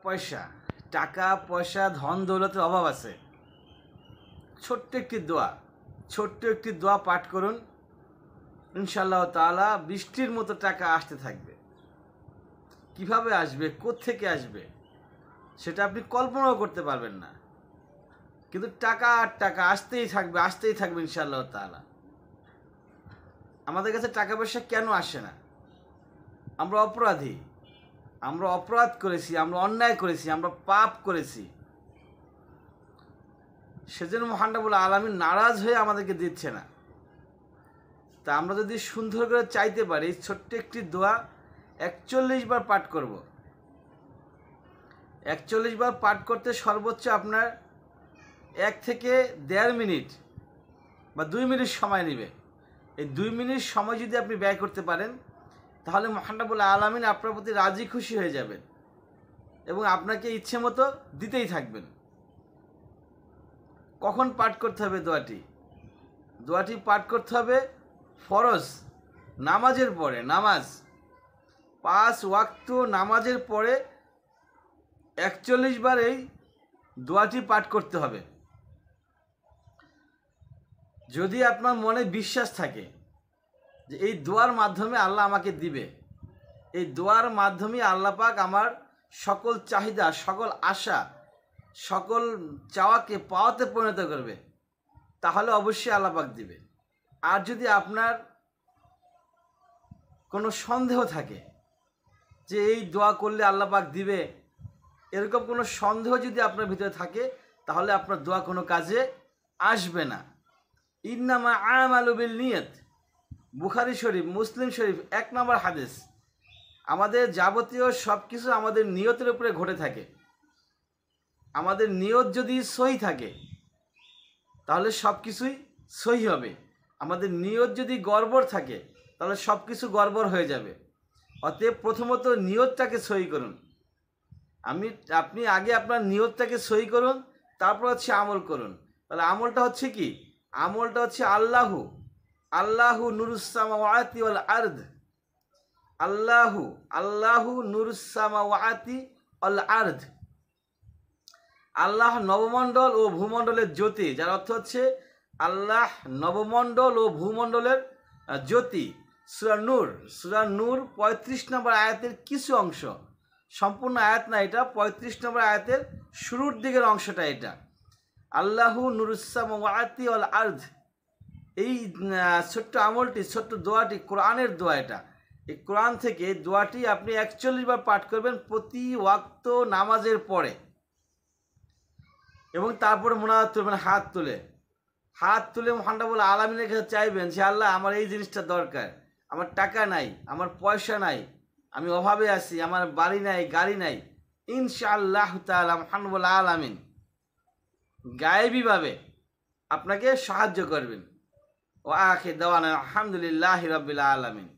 পয়সা, টাকা পয়সা, ধন দৌলতের অভাব আছে। ছোট্ট একটি দোয়া পাঠ করুন, ইনশাআল্লাহ তাআলা বৃষ্টির মতো টাকা আসতে থাকবে। কিভাবে আসবে, কোত্থেকে আসবে সেটা আপনি কল্পনাও করতে পারবেন না, কিন্তু টাকা আর টাকা আসতেই থাকবে ইনশাআল্লাহ তাআলা। আমাদের কাছে টাকা পয়সা কেন আসে না? আমরা অপরাধী, আমরা অপরাধ করেছি, আমরা অন্যায় করেছি, আমরা পাপ করেছি। সেজন্য মহান রব্বুল আলামিন নারাজ হয়ে আমাদেরকে দিচ্ছে না। তা আমরা যদি সুন্দর করে চাইতে পারি, ছোট্ট একটি দোয়া 41 বার পাঠ করব। 41 বার পাঠ করতে সর্বোচ্চ আপনার 1 থেকে 1.5 মিনিট বা 2 মিনিট সময় নেবে। এই 2 মিনিট সময় যদি আপনি ব্যয় করতে পারেন, তাহলে মহান রব্বুল আলামিন আপনার প্রতি রাজি খুশি হয়ে যাবেন এবং আপনাকে ইচ্ছে মতো দিতেই থাকবেন। কখন পাঠ করতে হবে দোয়াটি পাঠ করতে হবে ফরজ নামাজের পরে। 5 ওয়াক্ত নামাজের পরে 41 বার এই দোয়াটি পাঠ করতে হবে। যদি আপনার মনে বিশ্বাস থাকে যে এই দোয়ার মাধ্যমে আল্লাহ আমাকে দিবে, এই দোয়ার মাধ্যমে আল্লাহ পাক আমার সকল চাহিদা, সকল আশা, সকল চাওয়াকে পাওয়াতে পরিণত করবে, তাহলে অবশ্যই আল্লাহ পাক দিবে। আর যদি আপনার কোনো সন্দেহ থাকে যে এই দোয়া করলে আল্লাহ পাক দিবে, এরকম কোনো সন্দেহ যদি আপনার ভিতরে থাকে, তাহলে আপনার দোয়া কোনো কাজে আসবে না। ইন্নামা আমালু বিল নিয়ত, বুখারী শরীফ, মুসলিম শরীফ 1 নম্বর হাদিস। আমাদের যাবতীয় সব কিছু আমাদের নিয়তের উপরে ঘটে থাকে। আমাদের নিয়ত যদি সহি থাকে, তাহলে সব কিছুই সহি হবে। আমাদের নিয়ত যদি গড়বড় থাকে, তাহলে সব কিছু গড়বড় হয়ে যাবে। অতএব প্রথমত নিয়তটাকে সহি করুন। আপনি আগে আপনার নিয়তটাকে সহি করুন, তারপর হচ্ছে আমল করুন। তাহলে আমলটা হচ্ছে কি? আমলটা হচ্ছে আল্লাহু নুরুস সামাওয়াতি ওয়াল আরদ। আল্লাহু নুরুস সামাওয়াতি ওয়াল আরদ। আল্লাহ নবমণ্ডল ও ভূমণ্ডলের জ্যোতি, যার অর্থ হচ্ছে আল্লাহ নবমণ্ডল ও ভূমণ্ডলের জ্যোতি। সূরা নূর 35 নম্বর আয়াতের কিছু অংশ, সম্পূর্ণ আয়াত না এটা, 35 নম্বর আয়াতের শুরুর দিকের অংশটা এটা। আল্লাহু নুরুস সামাওয়াতি ওয়াল আরদ। এই ছোট্ট আমলটি, ছোট্ট দোয়াটি কোরআনের দোয়া। এটা এই কোরআন থেকে দোয়াটি আপনি 41 বার পাঠ করবেন প্রতি ওয়াক্ত নামাজের পরে, এবং তারপরে মুনাজাত করবেন হাত তুলে মহান রব্বুল আলামিনের কাছে চাইবেন যে আল্লাহ আমার এই জিনিসটা দরকার, আমার টাকা নাই, আমার পয়সা নাই, আমি অভাবে আছি, আমার বাড়ি নাই, গাড়ি নাই। ইনশাআল্লাহ তাআলা মহান রব্বুল আলামিন গায়েবীভাবে আপনাকে সাহায্য করবেন। ওয়া আখির দাওয়ানা আলহামদুলিল্লাহি রাব্বিল আলামিন।